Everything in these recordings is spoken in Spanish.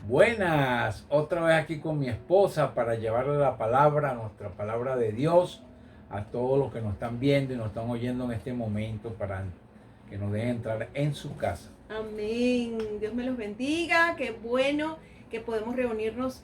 Buenas, otra vez aquí con mi esposa para llevarle la palabra, nuestra palabra de Dios, a todos los que nos están viendo y nos están oyendo en este momento para que nos dejen entrar en su casa. Amén. Dios me los bendiga. Qué bueno que podemos reunirnos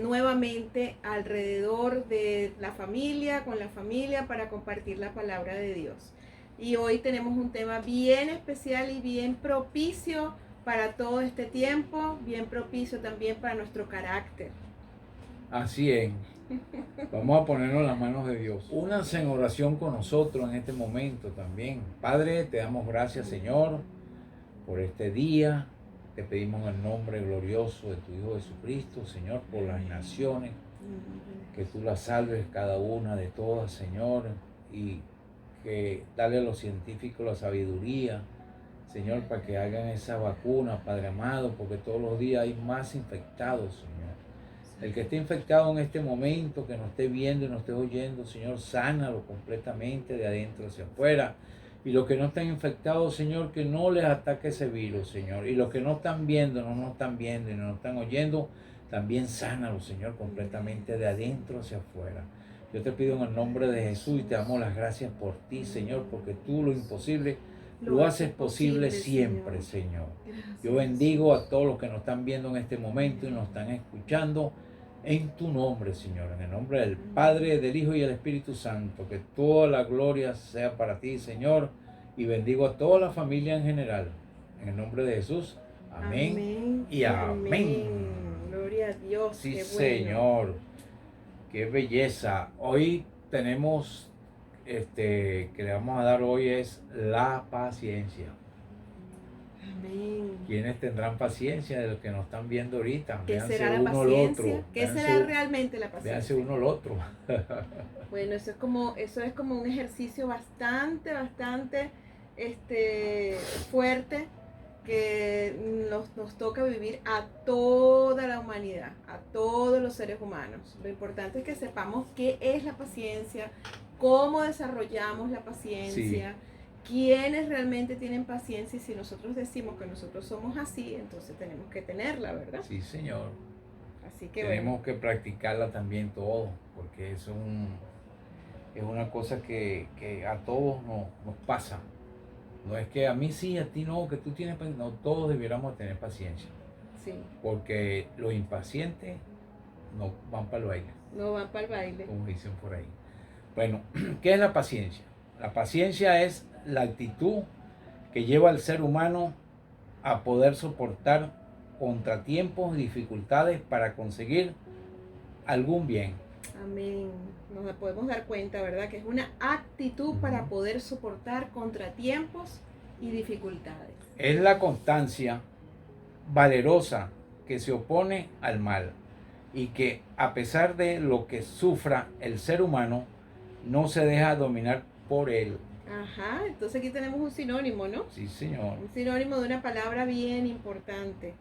nuevamente alrededor de la familia, con la familia, para compartir la palabra de Dios. Y hoy tenemos un tema bien especial y bien propicio para todo este tiempo, bien propicio también para nuestro carácter. Así es. Vamos a ponernos en las manos de Dios. Únanse en oración con nosotros en este momento también. Padre, te damos gracias, Señor, por este día. Te pedimos en el nombre glorioso de tu Hijo Jesucristo, Señor, por las naciones, que tú las salves cada una de todas, Señor, y que dale a los científicos la sabiduría, Señor, para que hagan esa vacuna, Padre amado, porque todos los días hay más infectados, Señor. El que esté infectado en este momento, que nos esté viendo y nos esté oyendo, Señor, sánalo completamente de adentro hacia afuera. Y los que no están infectados, Señor, que no les ataque ese virus, Señor. Y los que no están viendo, no nos están viendo y no nos están oyendo, también sánalo, Señor, completamente de adentro hacia afuera. Yo te pido en el nombre de Jesús y te damos las gracias por ti, Señor, porque tú lo imposible lo haces posible siempre, Señor. Yo bendigo a todos los que nos están viendo en este momento y nos están escuchando en tu nombre, Señor, en el nombre del Padre, del Hijo y del Espíritu Santo. Que toda la gloria sea para ti, Señor, y bendigo a toda la familia en general. En el nombre de Jesús, amén, Amén y amén. Gloria a Dios. Sí, qué bueno. Señor, qué belleza. Hoy tenemos, que le vamos a dar hoy es la paciencia. Amén. ¿Quiénes tendrán paciencia de los que nos están viendo ahorita? ¿Qué Véanse será la uno al otro. paciencia? ¿Qué Véanse, será realmente la véanse paciencia? uno al otro. Bueno, eso es como un ejercicio bastante fuerte que nos toca vivir a toda la humanidad, a todos los seres humanos. Lo importante es que sepamos qué es la paciencia, cómo desarrollamos la paciencia, quiénes realmente tienen paciencia, y si nosotros decimos que nosotros somos así, entonces tenemos que tenerla, ¿verdad? Sí, Señor. Así que tenemos que practicarla también todos, porque es una cosa que a todos nos pasa. No es que a mí sí, a ti no, que tú tienes paciencia. No, todos debiéramos tener paciencia. sí, Porque los impacientes no van para el baile, no van para el baile. como dicen por ahí. Bueno, ¿qué es la paciencia? La paciencia es la actitud que lleva al ser humano a poder soportar contratiempos y dificultades para conseguir algún bien. Amén. Nos podemos dar cuenta, ¿verdad? Que es una actitud para poder soportar contratiempos y dificultades. Es la constancia valerosa que se opone al mal y que a pesar de lo que sufra el ser humano, no se deja dominar por él. Ajá, entonces aquí tenemos un sinónimo, ¿no? Sí, Señor. Un sinónimo de una palabra bien importante.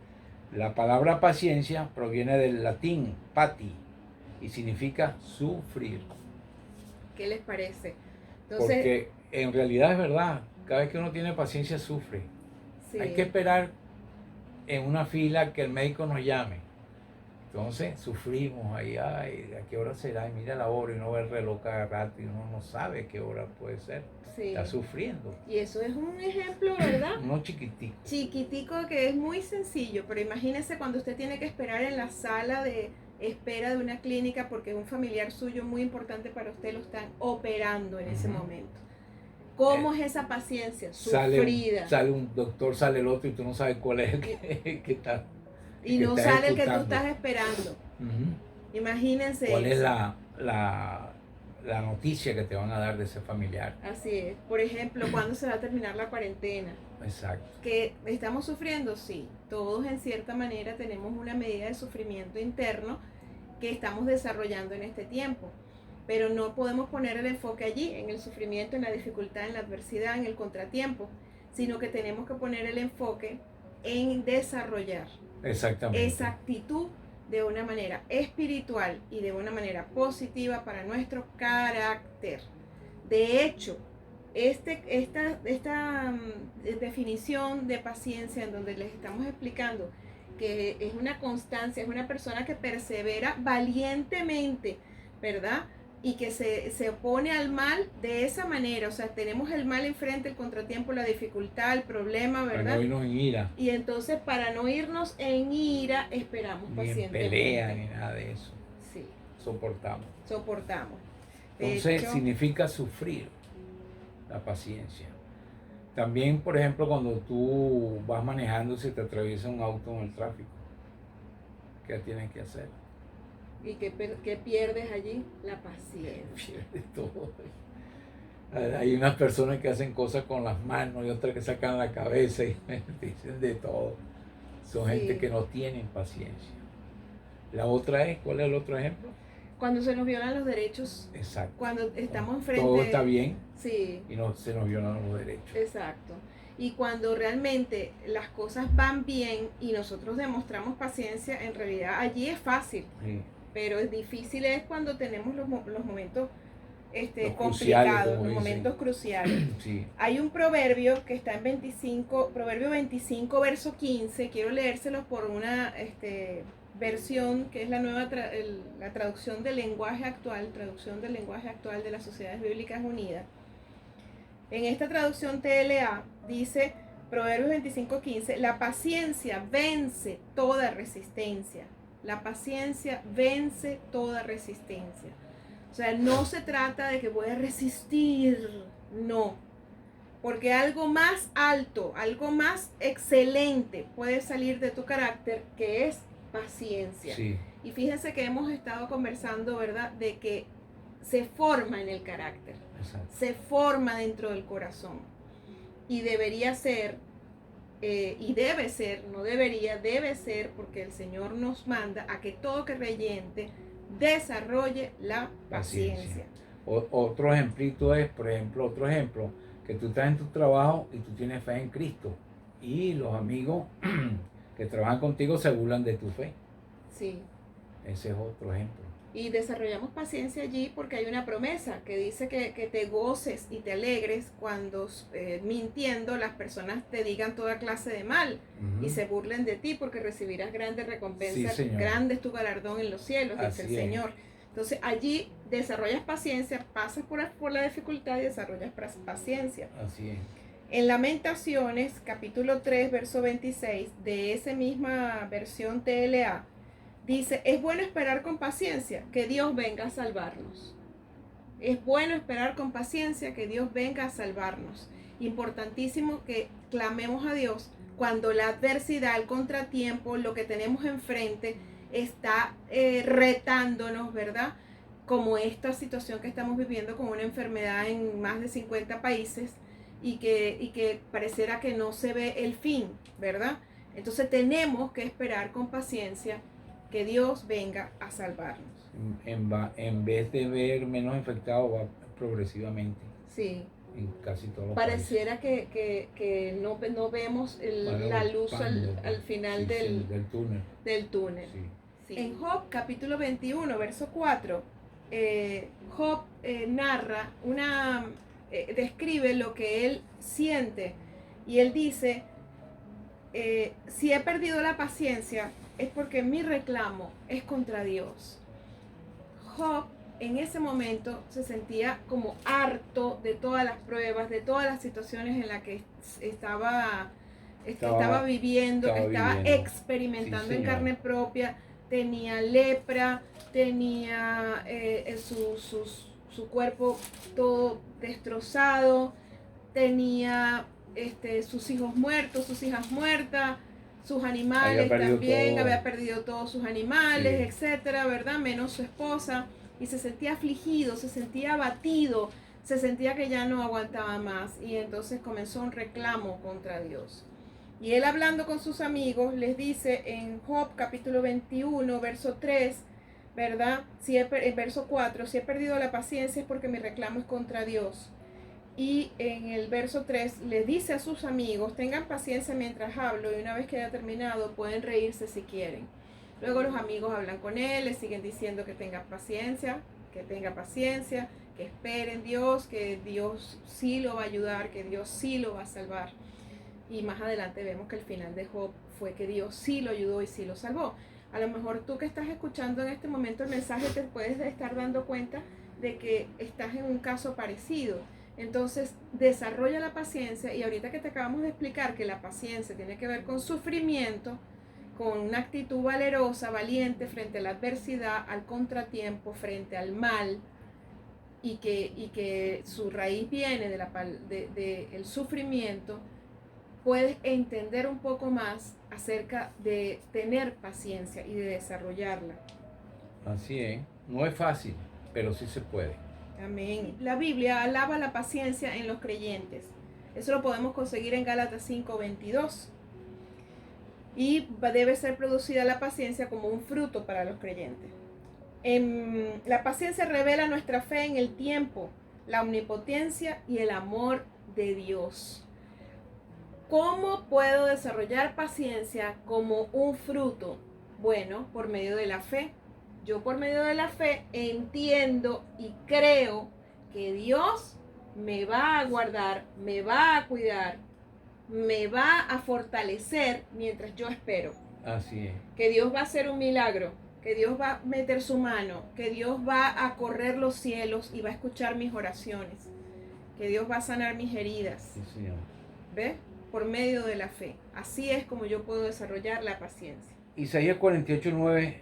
La palabra paciencia proviene del latín pati y significa sufrir. ¿Qué les parece? Entonces, porque en realidad es verdad, cada vez que uno tiene paciencia sufre. Sí. Hay que esperar en una fila que el médico nos llame. Entonces sufrimos ahí, ay, ¿a qué hora será? Y mira la hora y uno ve el reloj cada rato y uno no sabe qué hora puede ser. Sí. Está sufriendo. Y eso es un ejemplo, ¿verdad? Uno chiquitico. Chiquitico, que es muy sencillo, pero imagínese cuando usted tiene que esperar en la sala de espera de una clínica porque un familiar suyo muy importante para usted lo están operando en ese momento. ¿Cómo es esa paciencia? Sufrida. Sale un doctor, sale el otro y tú no sabes cuál es el que está. Y no sale el que tú estás esperando. Imagínense. ¿Cuál es la noticia que te van a dar de ese familiar? Así es. Por ejemplo, ¿cuándo se va a terminar la cuarentena? Exacto. ¿Que estamos sufriendo? Sí. Todos en cierta manera tenemos una medida de sufrimiento interno que estamos desarrollando en este tiempo. Pero no podemos poner el enfoque allí, en el sufrimiento, en la dificultad, en la adversidad, en el contratiempo, sino que tenemos que poner el enfoque en desarrollar esa actitud de una manera espiritual y de una manera positiva para nuestro carácter. De hecho, esta definición de paciencia en donde les estamos explicando que es una constancia, es una persona que persevera valientemente, ¿verdad? Y que se opone al mal de esa manera. O sea, tenemos el mal enfrente, el contratiempo, la dificultad, el problema, ¿verdad? Para no irnos en ira. Y entonces, para no irnos en ira, esperamos Ni en pacientemente. pelea, ni nada de eso. Sí, Soportamos. soportamos. De Entonces hecho, significa sufrir la paciencia. También, por ejemplo, cuando tú vas manejando, si te atraviesa un auto en el tráfico, ¿qué tienes que hacer? ¿y qué pierdes allí? La paciencia. Pierdes todo. Hay unas personas que hacen cosas con las manos y otras que sacan la cabeza y dicen de todo. Son Sí. gente que no tienen paciencia. La otra es, ¿cuál es el otro ejemplo? Cuando se nos violan los derechos, Exacto. cuando estamos enfrente. Todo está bien Sí, y no se nos violan los derechos. exacto. Y cuando realmente las cosas van bien y nosotros demostramos paciencia, en realidad allí es fácil. Sí. Pero es difícil es cuando tenemos los momentos Los complicados, cruciales, los como momentos dicen. cruciales. Sí. Hay un proverbio que está en Proverbio 25, verso 15. Quiero leérselos por una versión que es la nueva la traducción del lenguaje actual, de las Sociedades Bíblicas Unidas. En esta traducción TLA dice Proverbios 25, 15: la paciencia vence toda resistencia. La paciencia vence toda resistencia. O sea, no se trata de que voy a resistir, no. Porque algo más alto, algo más excelente puede salir de tu carácter, que es paciencia. Sí. Y fíjense que hemos estado conversando, ¿verdad?, de que se forma en el carácter. Exacto. Se forma dentro del corazón. Y debería ser, y debe ser, no debería, debe ser, porque el Señor nos manda a que todo creyente desarrolle la paciencia. Otro ejemplito es, por ejemplo, que tú estás en tu trabajo y tú tienes fe en Cristo y los amigos que trabajan contigo se burlan de tu fe. Sí. Ese es otro ejemplo. Y desarrollamos paciencia allí porque hay una promesa que dice que te goces y te alegres cuando mintiendo las personas te digan toda clase de mal y se burlen de ti, porque recibirás grandes recompensas, Sí, Señor. grande es tu galardón en los cielos, dice el Así es. Señor. Entonces allí desarrollas paciencia, pasas por la dificultad y desarrollas paciencia. Así es. En Lamentaciones, capítulo 3, verso 26, de esa misma versión TLA, dice: es bueno esperar con paciencia que Dios venga a salvarnos. Es bueno esperar con paciencia que Dios venga a salvarnos. Importantísimo que clamemos a Dios cuando la adversidad, el contratiempo, lo que tenemos enfrente está retándonos, ¿verdad? Como esta situación que estamos viviendo con una enfermedad en más de 50 países y que pareciera que no se ve el fin, ¿verdad? Entonces tenemos que esperar con paciencia que Dios venga a salvarnos. En vez de ver menos infectados, va progresivamente. Sí. En casi todos los Pareciera que no vemos la luz al final del túnel. Del túnel. Sí. Sí. En Job, capítulo 21, verso 4, Job narra describe lo que él siente. Y él dice: si he perdido la paciencia, es porque mi reclamo es contra Dios. Job en ese momento se sentía como harto de todas las pruebas, de todas las situaciones en las que estaba viviendo, que estaba experimentando en carne propia. Tenía lepra, tenía su cuerpo todo destrozado, tenía sus hijos muertos, sus hijas muertas, sus animales también, había perdido todos sus animales, etcétera, ¿verdad? Menos su esposa. Y se sentía afligido, se sentía abatido, se sentía que ya no aguantaba más. Y entonces comenzó un reclamo contra Dios. Y él, hablando con sus amigos, les dice en Job capítulo 21, verso 3, ¿verdad? Verso 4, si he perdido la paciencia es porque mi reclamo es contra Dios. Y en el verso 3 les dice a sus amigos: tengan paciencia mientras hablo, y una vez que haya terminado pueden reírse si quieren. Luego los amigos hablan con él, le siguen diciendo que tenga paciencia, que espere en Dios, que Dios sí lo va a ayudar, que Dios sí lo va a salvar. Y más adelante vemos que el final de Job fue que Dios sí lo ayudó y sí lo salvó. A lo mejor tú que estás escuchando en este momento el mensaje te puedes estar dando cuenta de que estás en un caso parecido. Entonces, desarrolla la paciencia, y ahorita que te acabamos de explicar que la paciencia tiene que ver con sufrimiento, con una actitud valerosa, valiente frente a la adversidad, al contratiempo, frente al mal, y que su raíz viene del sufrimiento, puedes entender un poco más acerca de tener paciencia y de desarrollarla. Así es. No es fácil, pero sí se puede. Amén. La Biblia alaba la paciencia en los creyentes. Eso lo podemos conseguir en Gálatas 5:22. Y debe ser producida la paciencia como un fruto para los creyentes. La paciencia revela nuestra fe en el tiempo, la omnipotencia y el amor de Dios. ¿Cómo puedo desarrollar paciencia como un fruto? Bueno, por medio de la fe. Yo por medio de la fe entiendo y creo que Dios me va a guardar, me va a cuidar, me va a fortalecer mientras yo espero. Así es. Que Dios va a hacer un milagro, que Dios va a meter su mano, que Dios va a correr los cielos y va a escuchar mis oraciones, que Dios va a sanar mis heridas. Sí, señor. ¿Ves? Por medio de la fe. Así es como yo puedo desarrollar la paciencia. Isaías 48:9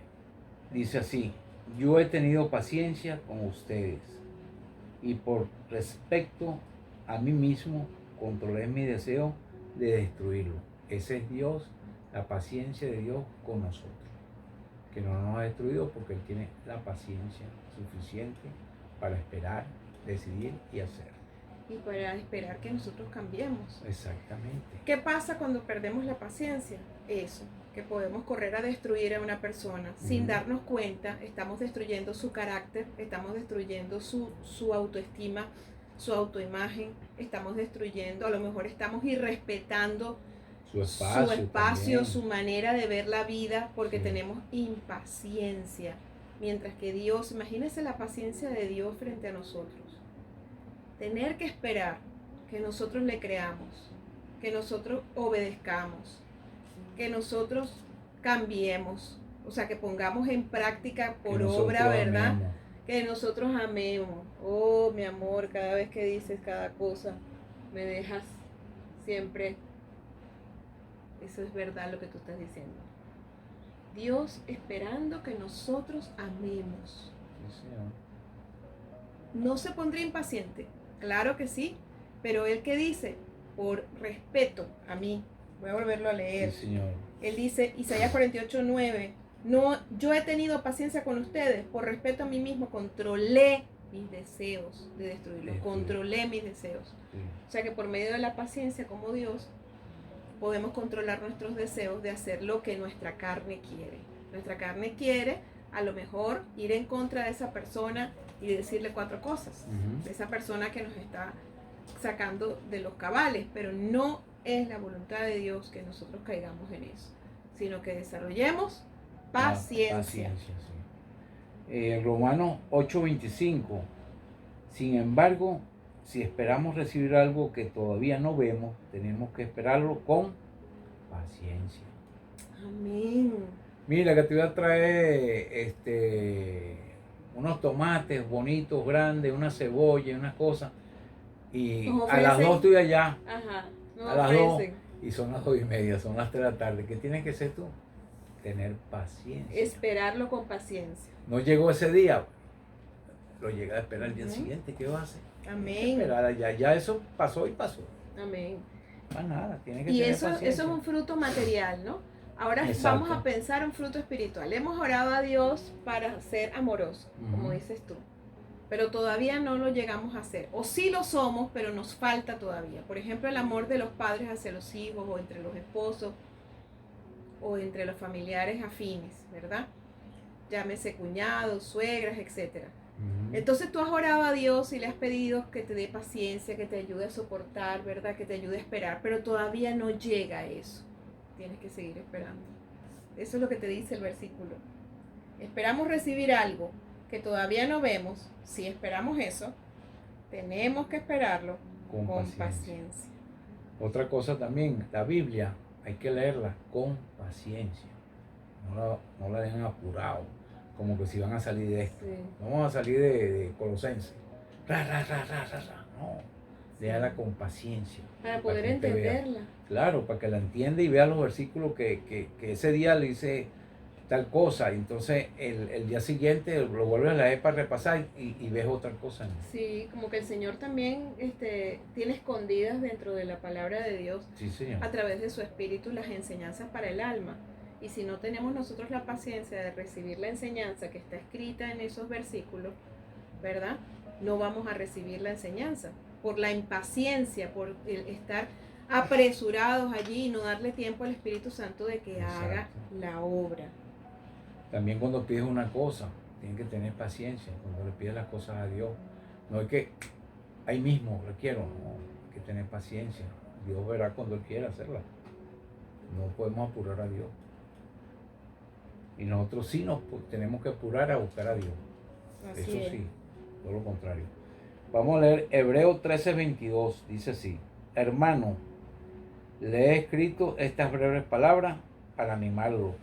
dice así: yo he tenido paciencia con ustedes y por respecto a mí mismo controlé mi deseo de destruirlo. Ese es Dios, la paciencia de Dios con nosotros, que no nos ha destruido porque Él tiene la paciencia suficiente para esperar, decidir y hacer. Y para esperar que nosotros cambiemos. Exactamente. ¿Qué pasa cuando perdemos la paciencia? Eso, que podemos correr a destruir a una persona sin darnos cuenta. Estamos destruyendo su carácter, estamos destruyendo su autoestima, su autoimagen, estamos destruyendo, a lo mejor estamos irrespetando su espacio, su manera de ver la vida, porque tenemos impaciencia. Mientras que Dios, imagínense la paciencia de Dios frente a nosotros. Tener que esperar que nosotros le creamos, que nosotros obedezcamos, que nosotros cambiemos, o sea, que pongamos en práctica por obra, ¿verdad? Amemos. Que nosotros amemos. Oh, mi amor, cada vez que dices cada cosa, me dejas siempre. Eso es verdad lo que tú estás diciendo. Dios esperando que nosotros amemos. Sí, señor. No se pondría impaciente, claro que sí, pero él que dice, por respeto a mí, voy a volverlo a leer. Sí, señor. Él dice, Isaías 48:9, no, yo he tenido paciencia con ustedes, por respeto a mí mismo, controlé mis deseos de destruirlos, controlé mis deseos. Sí. O sea que por medio de la paciencia como Dios, podemos controlar nuestros deseos de hacer lo que nuestra carne quiere. Nuestra carne quiere a lo mejor ir en contra de esa persona y decirle 4 cosas, de esa persona que nos está sacando de los cabales, pero no es la voluntad de Dios que nosotros caigamos en eso, sino que desarrollemos paciencia. Sí. Romanos 8:25, sin embargo, si esperamos recibir algo que todavía no vemos, tenemos que esperarlo con paciencia. Amén. Mira que te voy a traer unos tomates bonitos, grandes, una cebolla, unas cosas. Y a las 2 estoy allá. Ajá. A las 2. Y son las 2:30, son las 3 de la tarde. ¿Qué tienes que hacer tú? Tener paciencia. Esperarlo con paciencia. No llegó ese día, lo llega a esperar el día siguiente. ¿Qué va a hacer? Amén. Esperar allá. Ya eso pasó y pasó. Amén. Más nada, tiene que y tener eso paciencia. Es un fruto material, ¿no? Ahora Exacto. vamos a pensar un fruto espiritual. Hemos orado a Dios para ser amoroso, como dices tú, pero todavía no lo llegamos a hacer. O sí lo somos, pero nos falta todavía. Por ejemplo, el amor de los padres hacia los hijos, o entre los esposos, o entre los familiares afines, ¿verdad? Llámese cuñados, suegras, etc. Entonces tú has orado a Dios y le has pedido que te dé paciencia, que te ayude a soportar, ¿verdad? Que te ayude a esperar, pero todavía no llega a eso. Tienes que seguir esperando. Eso es lo que te dice el versículo. Esperamos recibir algo que todavía no vemos. Si esperamos eso, tenemos que esperarlo con paciencia. Otra cosa también, la Biblia hay que leerla con paciencia. No la dejen apurado, como que si van a salir de esto. Sí. No vamos a salir de Colosenses. No, léala con paciencia. Para poder que usted vea. entenderla. Claro, para que la entienda y vea los versículos que ese día le dice tal cosa. Y entonces el día siguiente lo vuelves a leer para repasar y ves otra cosa. Sí, como que el Señor también tiene escondidas dentro de la palabra de Dios, Sí, Señor. a través de su espíritu, las enseñanzas para el alma. Y si no tenemos nosotros la paciencia de recibir la enseñanza que está escrita en esos versículos, ¿verdad? No vamos a recibir la enseñanza. Por la impaciencia, por el estar apresurados allí y no darle tiempo al Espíritu Santo de que haga la obra. También cuando pides una cosa, tienes que tener paciencia cuando le pides las cosas a Dios. No es que ahí mismo requiero, no, hay que tener paciencia. Dios verá cuando Él quiera hacerla. No podemos apurar a Dios. Y nosotros sí tenemos que apurar a buscar a Dios. Eso sí, todo lo contrario. Vamos a leer Hebreos 13:22. Dice así: hermano, le he escrito estas breves palabras para animarlo.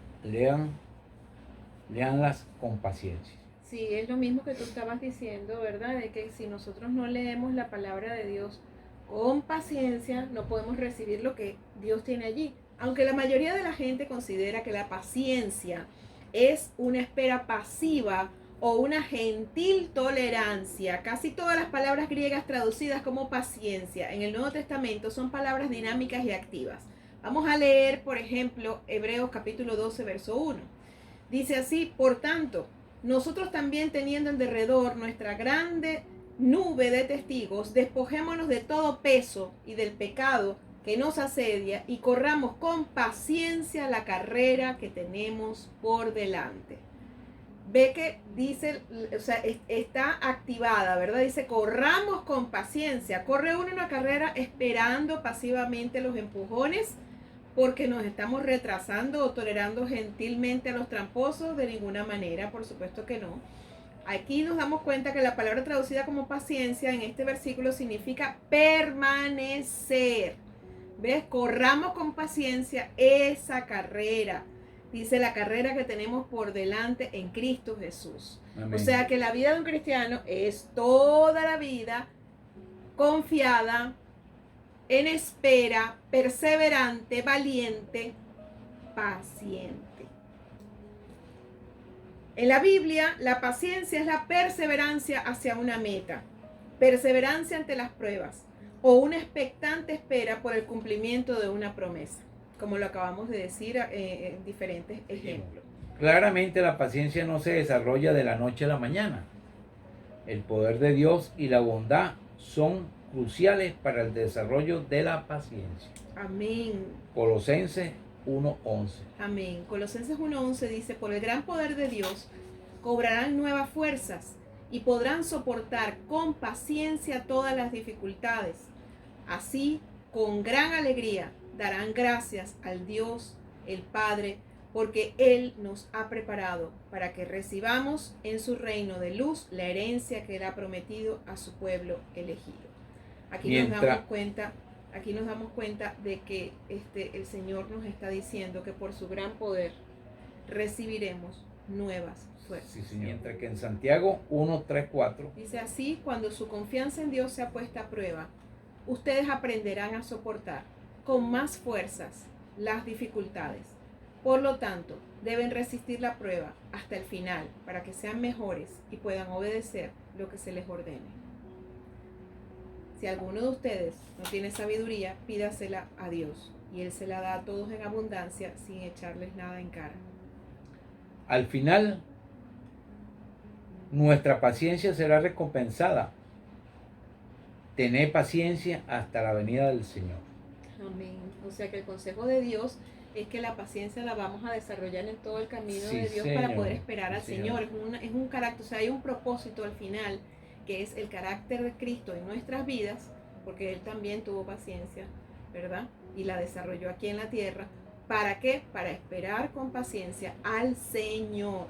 Leanlas con paciencia. Sí, es lo mismo que tú estabas diciendo, ¿verdad? De que si nosotros no leemos la palabra de Dios con paciencia, no podemos recibir lo que Dios tiene allí. Aunque la mayoría de la gente considera que la paciencia es una espera pasiva o una gentil tolerancia. Casi todas las palabras griegas traducidas como paciencia en el Nuevo Testamento son palabras dinámicas y activas. Vamos a leer, por ejemplo, Hebreos capítulo 12, verso 1. Dice así: por tanto, nosotros también, teniendo en derredor nuestra grande nube de testigos, despojémonos de todo peso y del pecado que nos asedia y corramos con paciencia la carrera que tenemos por delante. Ve que dice, o sea, está activada, ¿verdad? Dice, corramos con paciencia. Corre uno una carrera esperando pasivamente los empujones porque nos estamos retrasando o tolerando gentilmente a los tramposos. De ninguna manera, por supuesto que no. Aquí nos damos cuenta que la palabra traducida como paciencia en este versículo significa permanecer. ¿Ves? Corramos con paciencia esa carrera. Dice, la carrera que tenemos por delante en Cristo Jesús. Amén. O sea que la vida de un cristiano es toda la vida confiada, en espera, perseverante, valiente, paciente. En la Biblia, la paciencia es la perseverancia hacia una meta, perseverancia ante las pruebas o una expectante espera por el cumplimiento de una promesa, como lo acabamos de decir en diferentes ejemplos. Claramente la paciencia no se desarrolla de la noche a la mañana. El poder de Dios y la bondad son cruciales para el desarrollo de la paciencia. Amén. Colosenses 1:11. Amén. Colosenses 1:11 dice, por el gran poder de Dios cobrarán nuevas fuerzas y podrán soportar con paciencia todas las dificultades. Así, con gran alegría, darán gracias al Dios, el Padre, porque Él nos ha preparado para que recibamos en su reino de luz la herencia que Él ha prometido a su pueblo elegido. Aquí nos damos cuenta de que el Señor nos está diciendo que por su gran poder recibiremos nuevas fuerzas. Sí, señor. Mientras que en Santiago 1:3-4 dice así: cuando su confianza en Dios sea puesta a prueba, ustedes aprenderán a soportar con más fuerzas las dificultades. Por lo tanto, deben resistir la prueba hasta el final para que sean mejores y puedan obedecer lo que se les ordene. Si alguno de ustedes no tiene sabiduría, pídasela a Dios, y Él se la da a todos en abundancia sin echarles nada en cara. Al final, nuestra paciencia será recompensada. Tener paciencia hasta la venida del Señor. Amén. O sea que el consejo de Dios es que la paciencia la vamos a desarrollar en todo el camino de Dios, Señor, para poder esperar al Señor. Es un carácter, o sea, hay un propósito al final, que es el carácter de Cristo en nuestras vidas, porque Él también tuvo paciencia, ¿verdad? Y la desarrolló aquí en la tierra. ¿Para qué? Para esperar con paciencia al Señor.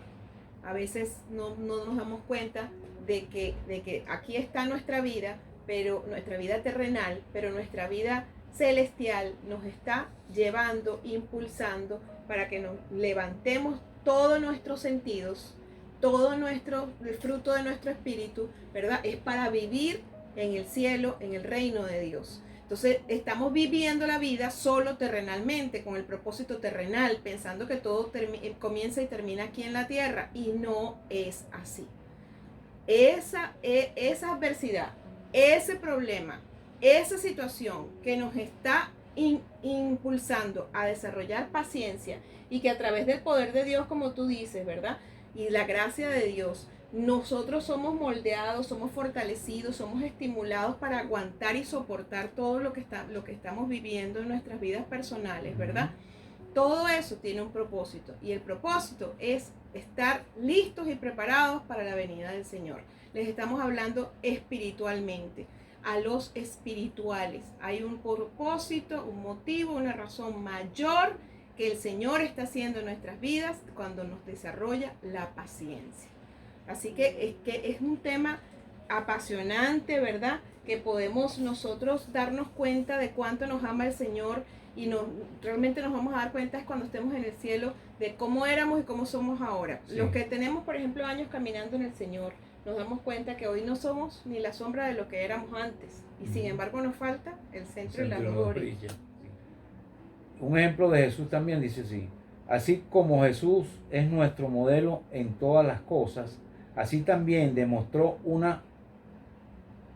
A veces no nos damos cuenta de que aquí está nuestra vida, pero nuestra vida terrenal, pero nuestra vida celestial nos está llevando, impulsando para que nos levantemos todos nuestros sentidos, el fruto de nuestro espíritu, ¿verdad? Es para vivir en el cielo, en el reino de Dios. Entonces estamos viviendo la vida solo terrenalmente, con el propósito terrenal, pensando que todo comienza y termina aquí en la tierra, y no es así. Esa adversidad, ese problema, esa situación que nos está impulsando a desarrollar paciencia, y que a través del poder de Dios, como tú dices, ¿verdad? Y la gracia de Dios, nosotros somos moldeados, somos fortalecidos, somos estimulados para aguantar y soportar todo lo que estamos viviendo en nuestras vidas personales, ¿verdad? Todo eso tiene un propósito, y el propósito es estar listos y preparados para la venida del Señor. Les estamos hablando espiritualmente, a los espirituales. Hay un propósito, un motivo, una razón mayor que el Señor está haciendo en nuestras vidas cuando nos desarrolla la paciencia. Así que es un tema apasionante, ¿verdad? Que podemos nosotros darnos cuenta de cuánto nos ama el Señor, y realmente nos vamos a dar cuenta es cuando estemos en el cielo de cómo éramos y cómo somos ahora. Sí. Los que tenemos, por ejemplo, años caminando en el Señor, nos damos cuenta que hoy no somos ni la sombra de lo que éramos antes, y sin embargo nos falta el centro y la gloria. Un ejemplo de Jesús también dice así: así como Jesús es nuestro modelo en todas las cosas, así también demostró una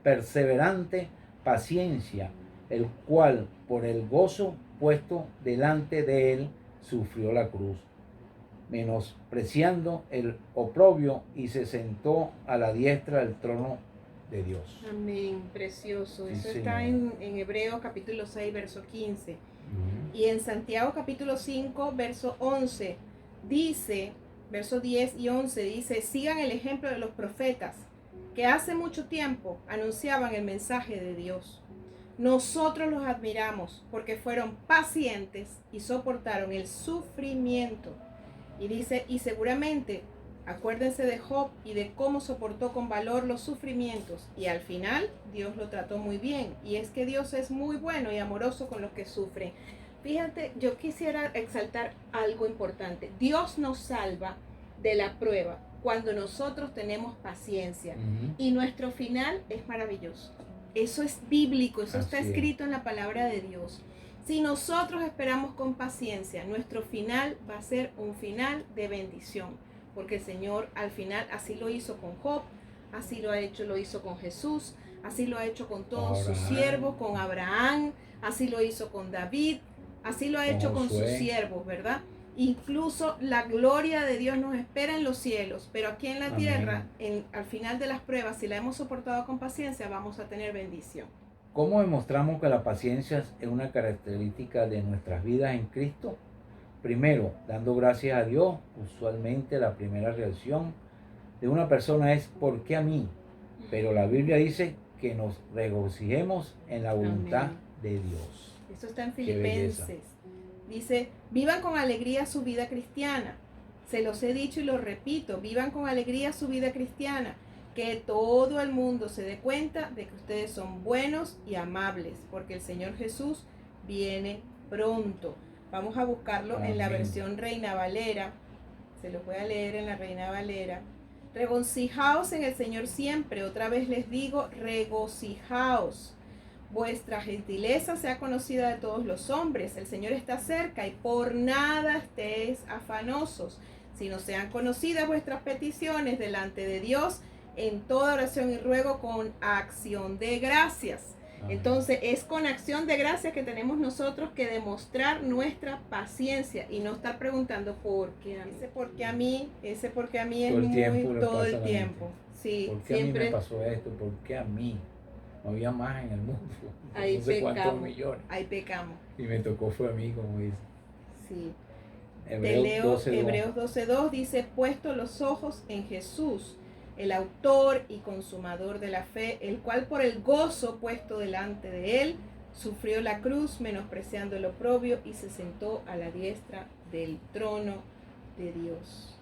perseverante paciencia, el cual por el gozo puesto delante de él sufrió la cruz, menospreciando el oprobio, y se sentó a la diestra del trono de Dios. Amén, precioso. Sí, eso Señor. Está en Hebreos capítulo 6, verso 15. Y en Santiago capítulo 5, verso 11, dice, verso 10 y 11, dice: sigan el ejemplo de los profetas, que hace mucho tiempo anunciaban el mensaje de Dios. Nosotros los admiramos porque fueron pacientes y soportaron el sufrimiento. Y dice, y seguramente, acuérdense de Job y de cómo soportó con valor los sufrimientos, y al final Dios lo trató muy bien. Y es que Dios es muy bueno y amoroso con los que sufren. Fíjate, yo quisiera exaltar algo importante. Dios nos salva de la prueba cuando nosotros tenemos paciencia, y nuestro final es maravilloso. Eso es bíblico, eso está escrito en la palabra de Dios. Si nosotros esperamos con paciencia, nuestro final va a ser un final de bendición, porque el Señor al final así lo hizo con Job, así lo hizo con Jesús, así lo ha hecho con todos sus siervos, con Abraham, así lo hizo con David, así lo ha hecho con sus siervos, ¿verdad? Incluso la gloria de Dios nos espera en los cielos, pero aquí en la tierra, al final de las pruebas, si la hemos soportado con paciencia, vamos a tener bendición. ¿Cómo demostramos que la paciencia es una característica de nuestras vidas en Cristo? Primero, dando gracias a Dios. Usualmente la primera reacción de una persona es ¿por qué a mí? Pero la Biblia dice que nos regocijemos en la voluntad de Dios. Eso está en Filipenses. Dice, vivan con alegría su vida cristiana. Se los he dicho y lo repito, vivan con alegría su vida cristiana. Que todo el mundo se dé cuenta de que ustedes son buenos y amables, porque el Señor Jesús viene pronto. Vamos a buscarlo en la versión Reina Valera. Se los voy a leer en la Reina Valera. Regocijaos en el Señor siempre. Otra vez les digo, regocijaos. Vuestra gentileza sea conocida de todos los hombres. El Señor está cerca, y por nada estéis afanosos, sino sean conocidas vuestras peticiones delante de Dios en toda oración y ruego con acción de gracias. Entonces es con acción de gracias que tenemos nosotros que demostrar nuestra paciencia, y no estar preguntando por qué a mí. Ese por qué a mí es todo el tiempo. Sí, ¿por qué siempre a mí me pasó esto? ¿Por qué a mí? No había más en el mundo. Ahí no sé cuántos millones. Ahí pecamos. Y me tocó fue a mí, como dice. Sí. Hebreos 12:2 dice: puesto los ojos en Jesús, el autor y consumador de la fe, el cual por el gozo puesto delante de él sufrió la cruz, menospreciando el oprobio, y se sentó a la diestra del trono de Dios.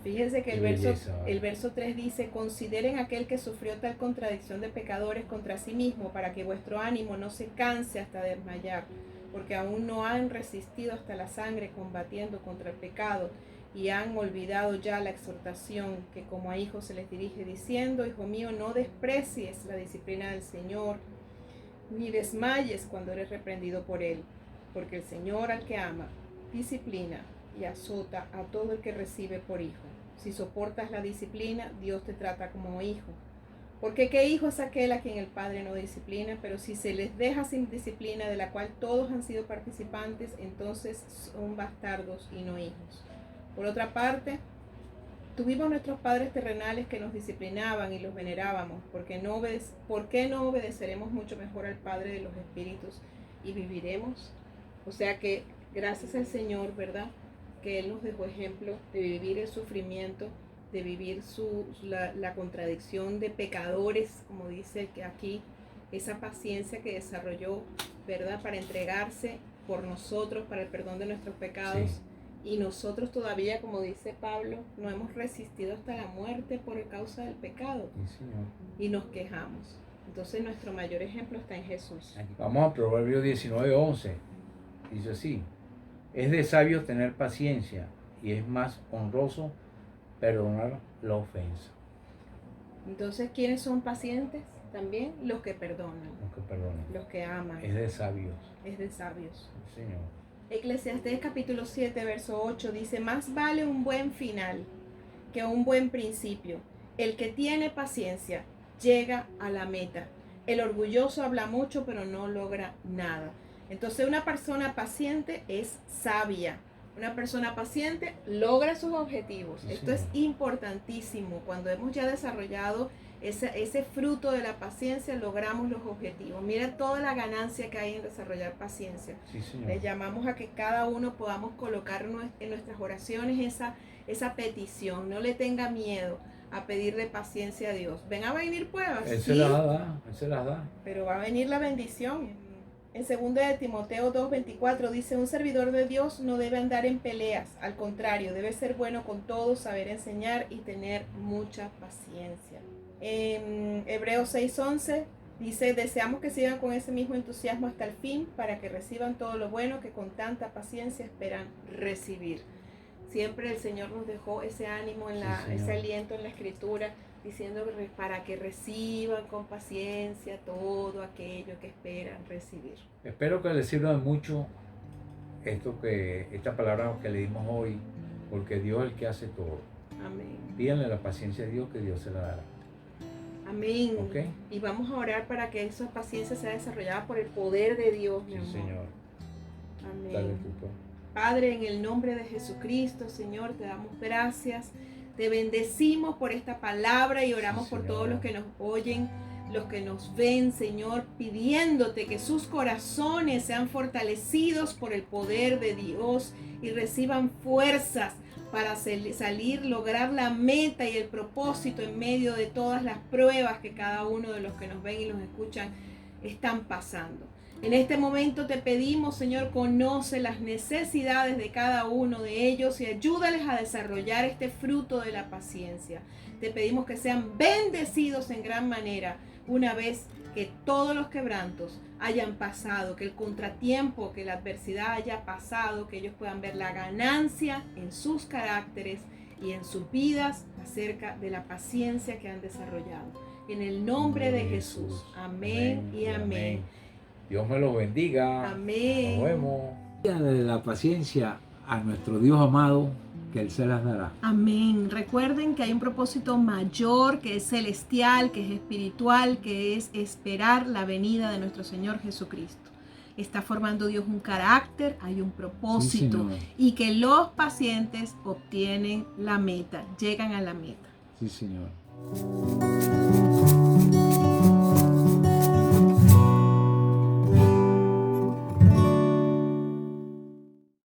Fíjense que Qué belleza, ¿vale? el verso 3 dice, consideren aquel que sufrió tal contradicción de pecadores contra sí mismo, para que vuestro ánimo no se canse hasta desmayar, porque aún no han resistido hasta la sangre combatiendo contra el pecado, y han olvidado ya la exhortación que como a hijos se les dirige, diciendo, hijo mío, no desprecies la disciplina del Señor, ni desmayes cuando eres reprendido por él, porque el Señor al que ama, disciplina y azota a todo el que recibe por hijo. Si soportas la disciplina, Dios te trata como hijo. Porque ¿qué hijo es aquel a quien el Padre no disciplina? Pero si se les deja sin disciplina, de la cual todos han sido participantes, entonces son bastardos y no hijos. Por otra parte, tuvimos nuestros padres terrenales que nos disciplinaban y los venerábamos. ¿Por qué no obedeceremos mucho mejor al Padre de los Espíritus y viviremos? O sea que gracias al Señor, ¿verdad?, que Él nos dejó ejemplo de vivir el sufrimiento, de vivir la contradicción de pecadores, como dice que aquí, esa paciencia que desarrolló, ¿verdad?, para entregarse por nosotros, para el perdón de nuestros pecados. Sí. Y nosotros todavía, como dice Pablo, no hemos resistido hasta la muerte por causa del pecado. Sí, Señor. Y nos quejamos. Entonces nuestro mayor ejemplo está en Jesús. Vamos a Proverbios 19:11. Dice así: es de sabios tener paciencia y es más honroso perdonar la ofensa. Entonces, ¿quiénes son pacientes? También los que perdonan. Los que perdonan. Los que aman. Es de sabios. Es de sabios. Sí, Señor. Eclesiastés capítulo 7, verso 8 dice, más vale un buen final que un buen principio. El que tiene paciencia llega a la meta. El orgulloso habla mucho pero no logra nada. Entonces una persona paciente es sabia. Una persona paciente logra sus objetivos. Sí, esto es importantísimo. Cuando hemos ya desarrollado ese fruto de la paciencia, logramos los objetivos. Mira toda la ganancia que hay en desarrollar paciencia. Sí, Señor. Le llamamos a que cada uno podamos colocar en nuestras oraciones esa petición. No le tenga miedo a pedirle paciencia a Dios. ¿Ven a venir pruebas? Él sí, se las da. pero va a venir la bendición. En 2 de Timoteo 2:24 dice, un servidor de Dios no debe andar en peleas, al contrario, debe ser bueno con todos, saber enseñar y tener mucha paciencia. En Hebreos 6:11 dice, deseamos que sigan con ese mismo entusiasmo hasta el fin, para que reciban todo lo bueno que con tanta paciencia esperan recibir. Siempre el Señor nos dejó ese ánimo, ese aliento en la Escritura, diciendo para que reciban con paciencia todo aquello que esperan recibir. Espero que les sirva mucho esta palabra que le dimos hoy, porque Dios es el que hace todo. Amén. Pídanle la paciencia a Dios, que Dios se la dará. Amén. ¿Okay? Y vamos a orar para que esa paciencia sea desarrollada por el poder de Dios, mi amor. Sí, Señor. Amén. Dale tú, pues. Padre, en el nombre de Jesucristo, Señor, te damos gracias. Te bendecimos por esta palabra y oramos por todos los que nos oyen, los que nos ven, Señor, pidiéndote que sus corazones sean fortalecidos por el poder de Dios y reciban fuerzas para salir, lograr la meta y el propósito en medio de todas las pruebas que cada uno de los que nos ven y nos escuchan están pasando. En este momento te pedimos, Señor, conoce las necesidades de cada uno de ellos y ayúdales a desarrollar este fruto de la paciencia. Te pedimos que sean bendecidos en gran manera una vez que todos los quebrantos hayan pasado, que el contratiempo, que la adversidad haya pasado, que ellos puedan ver la ganancia en sus caracteres y en sus vidas acerca de la paciencia que han desarrollado. En el nombre de Jesús. Amén y amén. Dios me los bendiga. Amén. Nos vemos. Pídanle la paciencia a nuestro Dios amado, que Él se las dará. Amén. Recuerden que hay un propósito mayor, que es celestial, que es espiritual, que es esperar la venida de nuestro Señor Jesucristo. Está formando Dios un carácter, hay un propósito, sí, y que los pacientes obtienen la meta, llegan a la meta. Sí, Señor.